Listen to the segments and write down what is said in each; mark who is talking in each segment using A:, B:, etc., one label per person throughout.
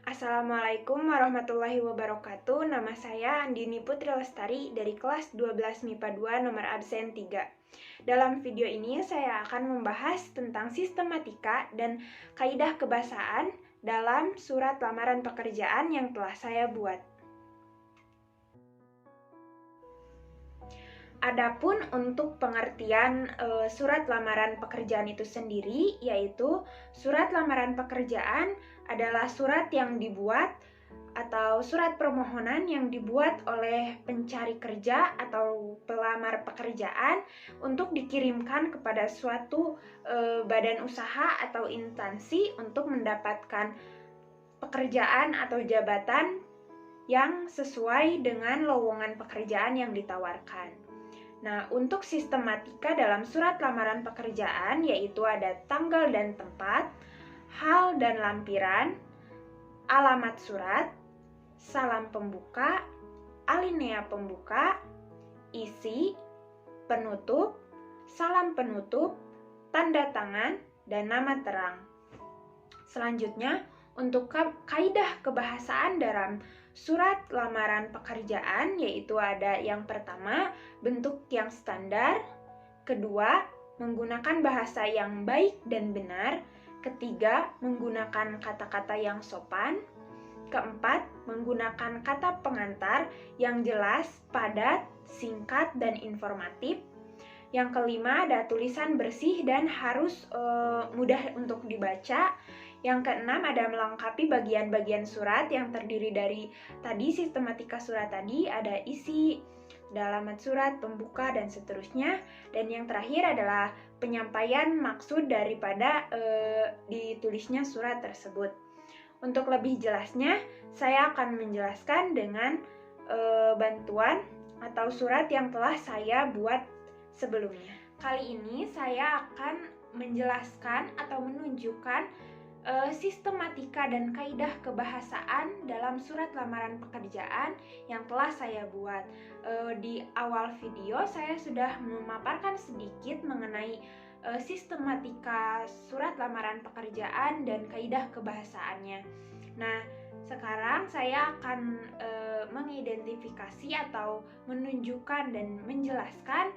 A: Assalamualaikum warahmatullahi wabarakatuh. Nama saya Andini Putri Lestari dari kelas 12 MIPA 2 nomor absen 3. Dalam video ini saya akan membahas tentang sistematika dan kaidah kebahasaan dalam surat lamaran pekerjaan yang telah saya buat. Adapun untuk pengertian surat lamaran pekerjaan itu sendiri, yaitu surat lamaran pekerjaan adalah surat yang dibuat atau surat permohonan yang dibuat oleh pencari kerja atau pelamar pekerjaan untuk dikirimkan kepada suatu badan usaha atau instansi untuk mendapatkan pekerjaan atau jabatan yang sesuai dengan lowongan pekerjaan yang ditawarkan. Nah, untuk sistematika dalam surat lamaran pekerjaan yaitu ada tanggal dan tempat, hal dan lampiran, alamat surat, salam pembuka, alinea pembuka, isi, penutup, salam penutup, tanda tangan, dan nama terang. Selanjutnya, untuk kaidah kebahasaan dalam surat lamaran pekerjaan yaitu ada yang pertama, bentuk yang standar, kedua, menggunakan bahasa yang baik dan benar, ketiga, menggunakan kata-kata yang sopan, keempat, menggunakan kata pengantar yang jelas, padat, singkat, dan informatif. Yang kelima, ada tulisan bersih dan harus mudah untuk dibaca. Yang keenam, ada melengkapi bagian-bagian surat yang terdiri dari tadi sistematika surat tadi, ada isi, ada alamat surat, pembuka, dan seterusnya. Dan yang terakhir adalah penyampaian maksud daripada ditulisnya surat tersebut. Untuk lebih jelasnya, saya akan menjelaskan dengan bantuan atau surat yang telah saya buat sebelumnya. Kali ini saya akan menjelaskan atau menunjukkan sistematika dan kaidah kebahasaan dalam surat lamaran pekerjaan yang telah saya buat. Di awal video saya sudah memaparkan sedikit mengenai sistematika surat lamaran pekerjaan dan kaidah kebahasaannya. Nah, sekarang saya akan mengidentifikasi atau menunjukkan dan menjelaskan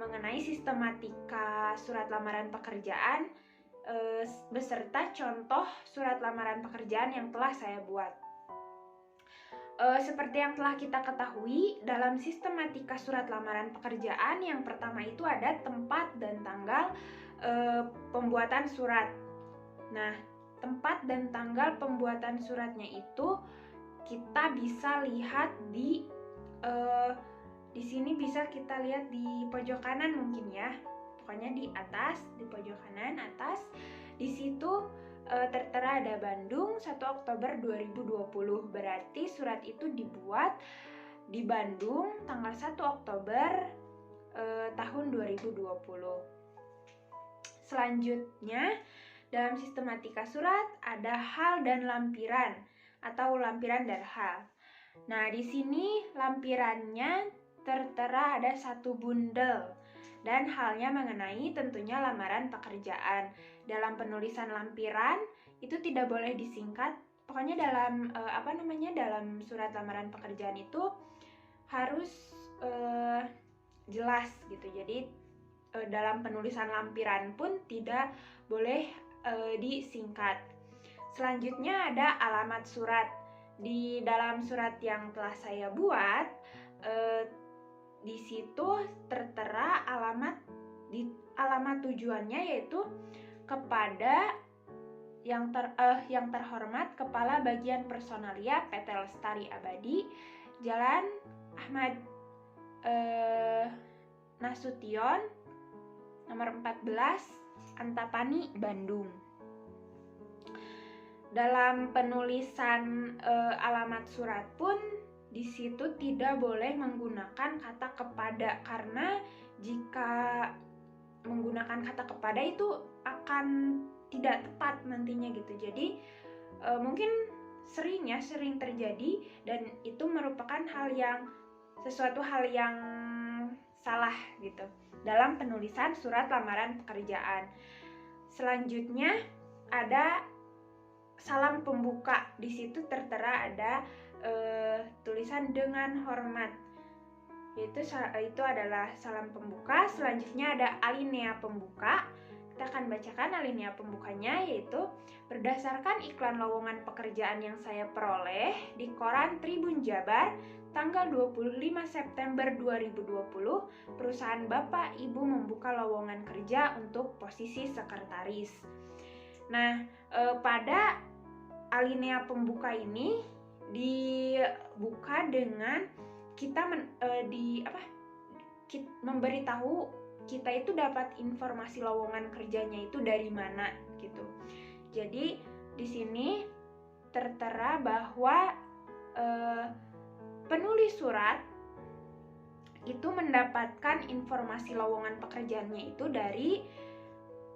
A: mengenai sistematika surat lamaran pekerjaan beserta contoh surat lamaran pekerjaan yang telah saya buat. Seperti yang telah kita ketahui, dalam sistematika surat lamaran pekerjaan yang pertama itu ada tempat dan tanggal pembuatan surat. Nah, tempat dan tanggal pembuatan suratnya itu kita bisa lihat di sini bisa kita lihat di pojok kanan mungkin ya. Pokoknya di atas, di pojok kanan atas, di situ tertera ada Bandung 1 Oktober 2020. Berarti surat itu dibuat di Bandung tanggal 1 Oktober tahun 2020. Selanjutnya, dalam sistematika surat ada hal dan lampiran atau lampiran dan hal. Nah, di sini lampirannya tertera ada satu bundel. Dan halnya mengenai tentunya lamaran pekerjaan. Dalam penulisan lampiran itu tidak boleh disingkat. Pokoknya dalam dalam surat lamaran pekerjaan itu harus jelas gitu. Jadi dalam penulisan lampiran pun tidak boleh disingkat. Selanjutnya ada alamat surat. Di dalam surat yang telah saya buat di situ tertera alamat tujuannya yaitu kepada yang terhormat Kepala Bagian Personalia PT Lestari Abadi, Jalan Ahmad Nasution, nomor 14, Antapani, Bandung. Dalam penulisan alamat surat pun di situ tidak boleh menggunakan kata kepada, karena jika menggunakan kata kepada itu akan tidak tepat nantinya gitu. Jadi mungkin sering terjadi dan itu merupakan sesuatu hal yang salah gitu dalam penulisan surat lamaran pekerjaan. Selanjutnya ada salam pembuka. Di situ tertera ada tulisan dengan hormat. Itu adalah salam pembuka. Selanjutnya ada alinea pembuka. Kita akan bacakan alinea pembukanya, yaitu berdasarkan iklan lowongan pekerjaan yang saya peroleh di koran Tribun Jabar tanggal 25 September 2020, perusahaan Bapak Ibu membuka lowongan kerja untuk posisi sekretaris. Nah, pada alinea pembuka ini dibuka dengan kita memberitahu kita itu dapat informasi lowongan kerjanya itu dari mana gitu. Jadi di sini tertera bahwa penulis surat itu mendapatkan informasi lowongan pekerjaannya itu dari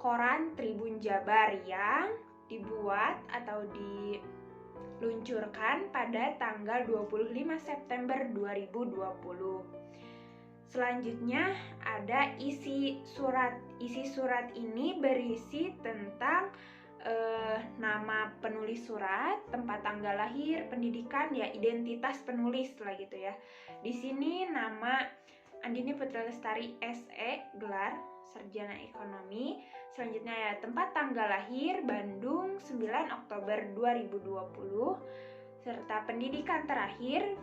A: koran Tribun Jabar yang dibuat atau diluncurkan pada tanggal 25 September 2020. Selanjutnya ada isi surat. Isi surat ini berisi tentang nama penulis surat, tempat tanggal lahir, pendidikan, ya identitas penulis lah gitu ya. Di sini nama Andini Putra Lestari SE, gelar Sarjana Ekonomi. Selanjutnya ya tempat tanggal lahir Bandung 9 Oktober 2020 serta pendidikan terakhir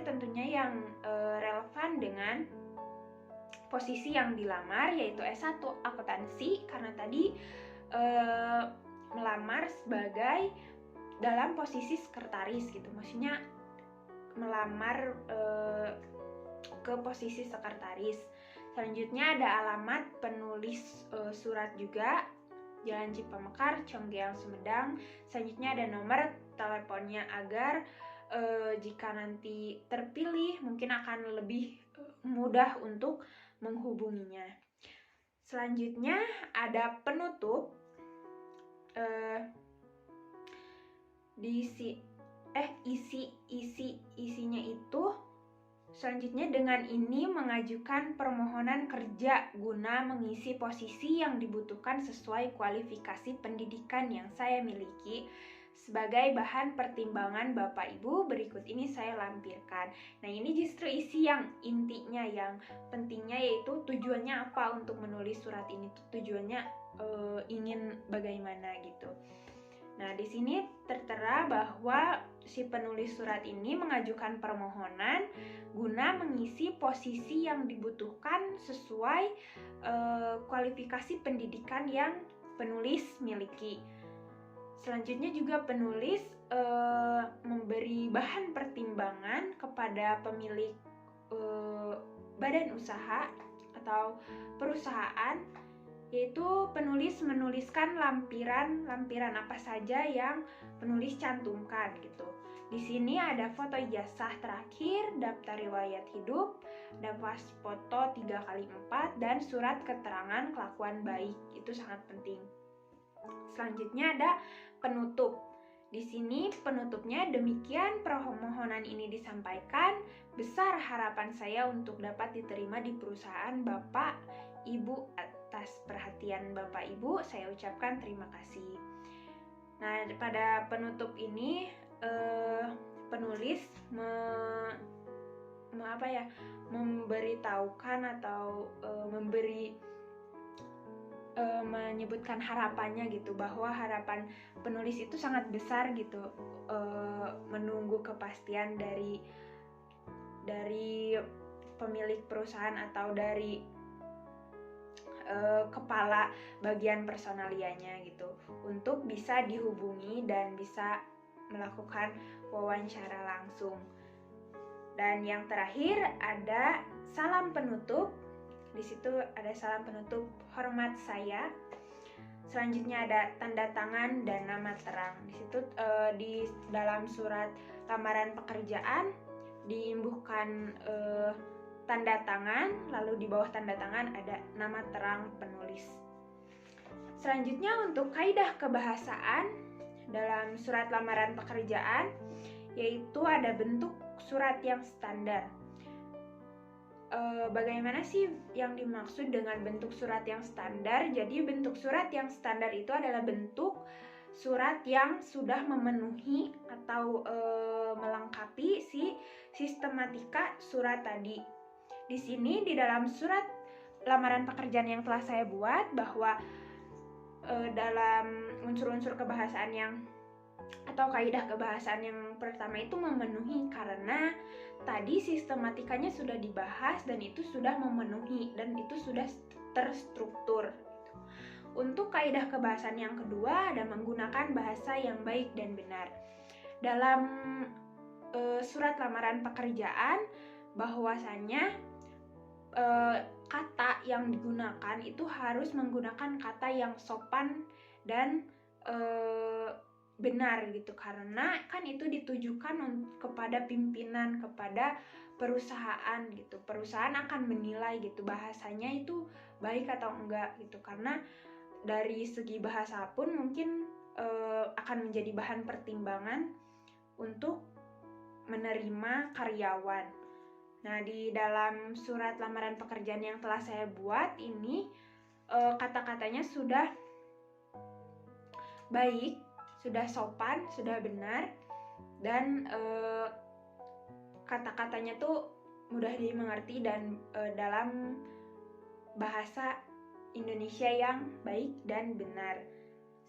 A: tentunya yang relevan dengan posisi yang dilamar, yaitu S1 akuntansi, karena tadi melamar sebagai dalam posisi sekretaris gitu, maksudnya melamar ke posisi sekretaris. Selanjutnya ada alamat penulis surat juga, Jalan Cipamekar, Conggeang, Sumedang. Selanjutnya ada nomor teleponnya agar jika nanti terpilih mungkin akan lebih mudah untuk menghubunginya. Selanjutnya ada penutup. Isinya itu selanjutnya dengan ini mengajukan permohonan kerja guna mengisi posisi yang dibutuhkan sesuai kualifikasi pendidikan yang saya miliki. Sebagai bahan pertimbangan Bapak Ibu, berikut ini saya lampirkan. Nah, ini justru isi yang intinya, yang pentingnya, yaitu tujuannya apa untuk menulis surat ini. Tujuannya ingin bagaimana gitu. Nah, di sini tertera bahwa si penulis surat ini mengajukan permohonan guna mengisi posisi yang dibutuhkan sesuai kualifikasi pendidikan yang penulis miliki. Selanjutnya juga penulis memberi bahan pertimbangan kepada pemilik badan usaha atau perusahaan, yaitu penulis menuliskan lampiran apa saja yang penulis cantumkan gitu. Di sini ada foto ijazah terakhir, daftar riwayat hidup, daftar foto 3x4, dan surat keterangan kelakuan baik. Itu sangat penting. Selanjutnya ada penutup. Di sini penutupnya demikian, permohonan ini disampaikan. Besar harapan saya untuk dapat diterima di perusahaan Bapak Ibu. Atas perhatian Bapak Ibu, saya ucapkan terima kasih. Nah, pada penutup ini penulis memberitahukan atau menyebutkan harapannya gitu, bahwa harapan penulis itu sangat besar gitu, menunggu kepastian dari pemilik perusahaan atau dari kepala bagian personalianya gitu, untuk bisa dihubungi dan bisa melakukan wawancara langsung. Dan yang terakhir ada salam penutup. Di situ ada salam penutup hormat saya. Selanjutnya ada tanda tangan dan nama terang. Di situ di dalam surat lamaran pekerjaan diimbuhkan tanda tangan, lalu di bawah tanda tangan ada nama terang penulis. Selanjutnya untuk kaidah kebahasaan dalam surat lamaran pekerjaan, yaitu ada bentuk surat yang standar. Bagaimana sih yang dimaksud dengan bentuk surat yang standar? Jadi bentuk surat yang standar itu adalah bentuk surat yang sudah memenuhi atau melengkapi si sistematika surat tadi. Di sini di dalam surat lamaran pekerjaan yang telah saya buat bahwa dalam unsur-unsur kebahasaan yang atau kaidah kebahasaan yang pertama itu memenuhi, karena tadi sistematikanya sudah dibahas dan itu sudah memenuhi dan itu sudah terstruktur. Untuk kaidah kebahasaan yang kedua ada menggunakan bahasa yang baik dan benar. Dalam surat lamaran pekerjaan bahwasanya kata yang digunakan itu harus menggunakan kata yang sopan dan benar gitu, karena kan itu ditujukan kepada pimpinan, kepada perusahaan gitu. Perusahaan akan menilai gitu bahasanya itu baik atau enggak gitu, karena dari segi bahasa pun mungkin akan menjadi bahan pertimbangan untuk menerima karyawan. Nah, di dalam surat lamaran pekerjaan yang telah saya buat ini kata-katanya sudah baik, sudah sopan, sudah benar, dan kata-katanya tuh mudah dimengerti dan dalam bahasa Indonesia yang baik dan benar.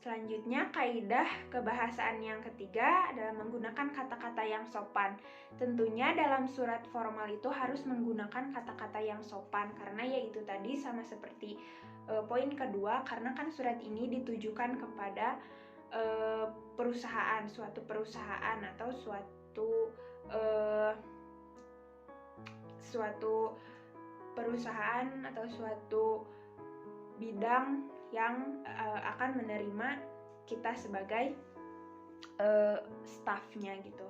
A: Selanjutnya, kaidah kebahasaan yang ketiga adalah menggunakan kata-kata yang sopan. Tentunya dalam surat formal itu harus menggunakan kata-kata yang sopan, karena yaitu tadi sama seperti poin kedua, karena kan surat ini ditujukan kepada perusahaan, suatu perusahaan atau suatu perusahaan atau suatu bidang yang akan menerima kita sebagai staffnya gitu.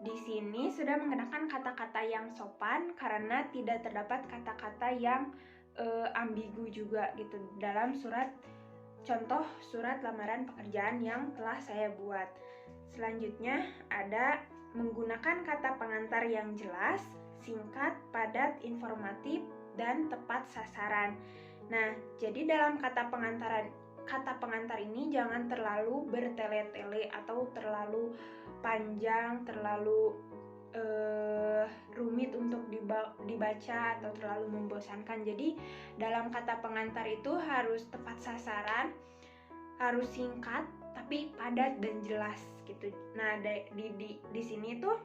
A: Di sini sudah menggunakan kata-kata yang sopan karena tidak terdapat kata-kata yang ambigu juga gitu dalam contoh surat lamaran pekerjaan yang telah saya buat. Selanjutnya ada menggunakan kata pengantar yang jelas, singkat, padat, informatif, dan tepat sasaran. Nah, jadi dalam kata pengantar ini jangan terlalu bertele-tele atau terlalu panjang, terlalu rumit untuk dibaca atau terlalu membosankan. Jadi dalam kata pengantar itu harus tepat sasaran, harus singkat tapi padat dan jelas gitu. Nah, di sini tuh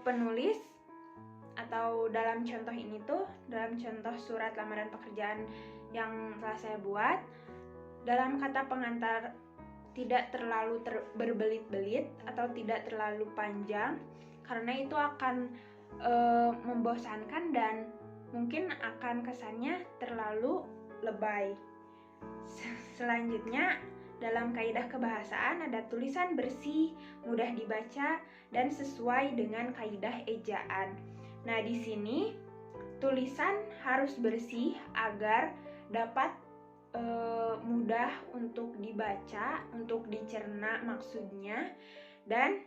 A: penulis atau dalam contoh ini tuh, dalam contoh surat lamaran pekerjaan yang telah saya buat, dalam kata pengantar tidak terlalu berbelit-belit atau tidak terlalu panjang, karena itu akan membosankan dan mungkin akan kesannya terlalu lebay. Selanjutnya, dalam kaidah kebahasaan ada tulisan bersih, mudah dibaca, dan sesuai dengan kaidah ejaan. Nah, di sini tulisan harus bersih agar dapat mudah untuk dibaca, untuk dicerna maksudnya, dan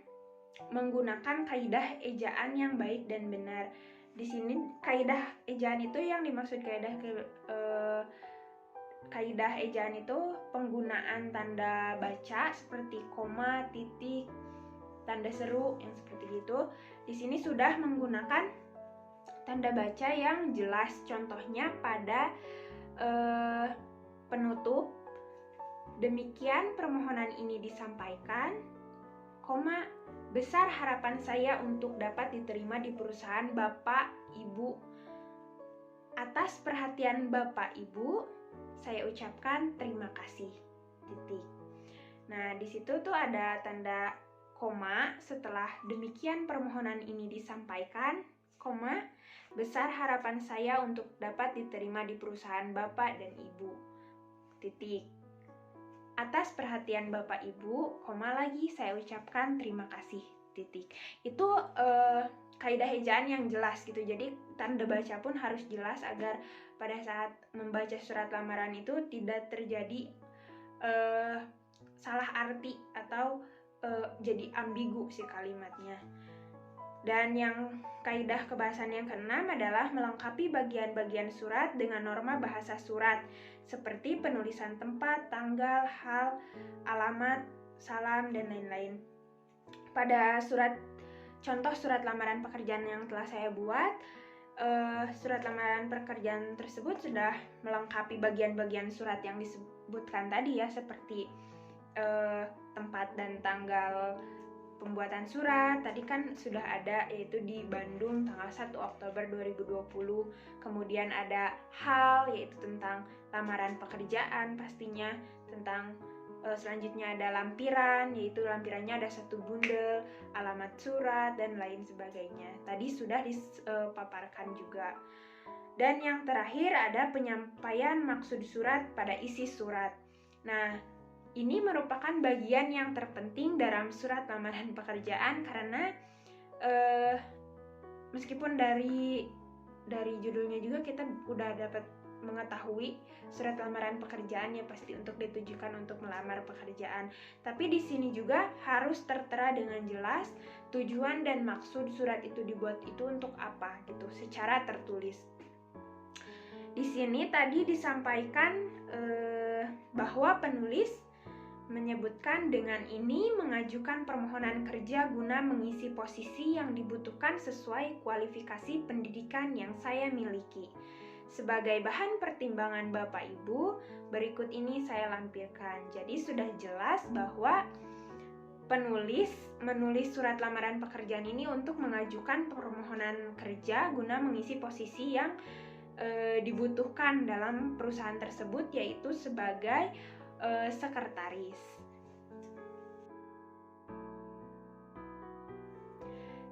A: menggunakan kaidah ejaan yang baik dan benar. Di sini kaidah ejaan itu yang dimaksud kaidah ejaan itu penggunaan tanda baca seperti koma, titik, tanda seru yang seperti itu. Di sini sudah menggunakan tanda baca yang jelas, contohnya pada penutup, demikian permohonan ini disampaikan, koma, besar harapan saya untuk dapat diterima di perusahaan Bapak Ibu. Atas perhatian Bapak Ibu, saya ucapkan terima kasih. Titik. Nah, di situ tuh ada tanda koma setelah demikian permohonan ini disampaikan, koma, besar harapan saya untuk dapat diterima di perusahaan Bapak dan Ibu. Titik. Atas perhatian Bapak Ibu, koma lagi, saya ucapkan terima kasih. Titik. Itu kaidah ejaan yang jelas gitu. Jadi tanda baca pun harus jelas agar pada saat membaca surat lamaran itu tidak terjadi salah arti atau jadi ambigu si kalimatnya. Dan yang kaidah kebahasan yang keenam adalah melengkapi bagian-bagian surat dengan norma bahasa surat, seperti penulisan tempat, tanggal, hal, alamat, salam, dan lain-lain. Pada contoh surat lamaran pekerjaan yang telah saya buat, surat lamaran pekerjaan tersebut sudah melengkapi bagian-bagian surat yang disebutkan tadi ya, seperti tempat dan tanggal pembuatan surat tadi kan sudah ada, yaitu di Bandung tanggal 1 Oktober 2020. Kemudian ada hal, yaitu tentang lamaran pekerjaan pastinya. Selanjutnya ada lampiran, yaitu lampirannya ada 1 bundel, alamat surat, dan lain sebagainya. Tadi sudah dipaparkan juga. Dan yang terakhir ada penyampaian maksud surat pada isi surat. Nah, ini merupakan bagian yang terpenting dalam surat lamaran pekerjaan karena meskipun dari judulnya juga kita udah dapat mengetahui surat lamaran pekerjaan ya pasti untuk ditujukan untuk melamar pekerjaan. Tapi di sini juga harus tertera dengan jelas tujuan dan maksud surat itu dibuat itu untuk apa gitu secara tertulis. Di sini tadi disampaikan bahwa penulis menyebutkan dengan ini mengajukan permohonan kerja guna mengisi posisi yang dibutuhkan sesuai kualifikasi pendidikan yang saya miliki. Sebagai bahan pertimbangan Bapak Ibu, berikut ini saya lampirkan. Jadi sudah jelas bahwa penulis menulis surat lamaran pekerjaan ini untuk mengajukan permohonan kerja guna mengisi posisi yang dibutuhkan dalam perusahaan tersebut, yaitu sebagai sekretaris.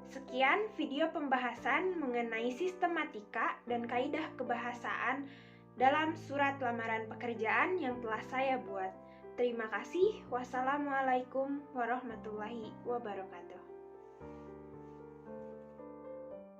A: Sekian video pembahasan mengenai sistematika dan kaidah kebahasaan dalam surat lamaran pekerjaan yang telah saya buat. Terima kasih. Wassalamualaikum warahmatullahi wabarakatuh.